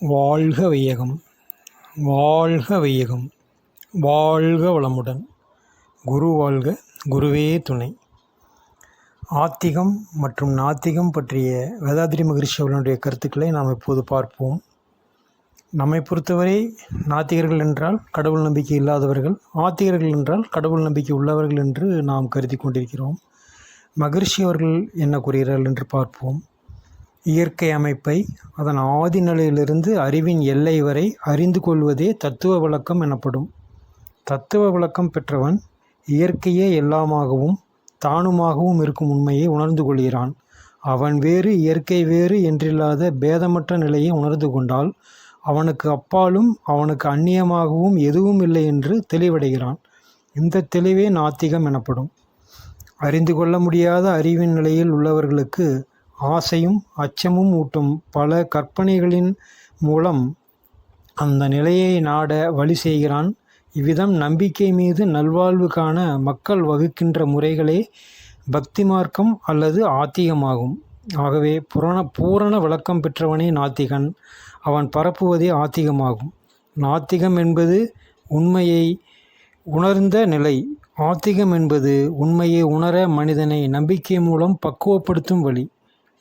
வாழ்க வையகம், வாழ்க வையகம், வாழ்க வளமுடன். குரு வாழ்க, குருவே துணை. ஆத்திகம் மற்றும் நாத்திகம் பற்றிய வேதாத்ரி மகரிஷி அவர்களுடைய கருத்துக்களை நாம் இப்போது பார்ப்போம். நம்மை பொறுத்தவரை நாத்திகர்கள் என்றால் கடவுள் நம்பிக்கை இல்லாதவர்கள், ஆத்திகர்கள் என்றால் கடவுள் நம்பிக்கை உள்ளவர்கள் என்று நாம் கருதி கொண்டிருக்கிறோம். மகரிஷி அவர்கள் என்ன கூறுகிறார்கள் என்று பார்ப்போம். இயற்கை அமைப்பை அதன் ஆதி நிலையிலிருந்து அறிவின் எல்லை வரை அறிந்து கொள்வதே தத்துவ விளக்கம் எனப்படும். தத்துவ விளக்கம் பெற்றவன் இயற்கையே எல்லாமாகவும் தானுமாகவும் இருக்கும் உண்மையை உணர்ந்து கொள்கிறான். அவன் வேறு இயற்கை வேறு என்றில்லாத பேதமற்ற நிலையை உணர்ந்து கொண்டால் அவனுக்கு அப்பாலும் அவனுக்கு அந்நியமாகவும் எதுவும் இல்லை என்று தெளிவடைகிறான். இந்த தெளிவே நாத்திகம் எனப்படும். அறிந்து கொள்ள முடியாத அறிவின் நிலையில் உள்ளவர்களுக்கு ஆசையும் அச்சமும் ஊட்டும் பல கற்பனைகளின் மூலம் அந்த நிலையை நாட வழி செய்கிறான். இவ்விதம் நம்பிக்கை மீது நல்வாழ்வு காண மக்கள் வகுக்கின்ற முறைகளே பக்தி மார்க்கம் அல்லது ஆத்திகமாகும். ஆகவே பூரண விளக்கம் பெற்றவனே நாத்திகன். அவன் பரப்புவதே ஆத்திகமாகும். நாத்திகம் என்பது உண்மையை உணர்ந்த நிலை. ஆத்திகம் என்பது உண்மையை உணர மனிதனை நம்பிக்கை மூலம் பக்குவப்படுத்தும் வழி.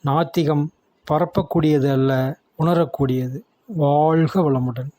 நாத்திகம் பரப்பக்கூடியது அல்ல, உணரக்கூடியது. வாழ்க வளமுடன்.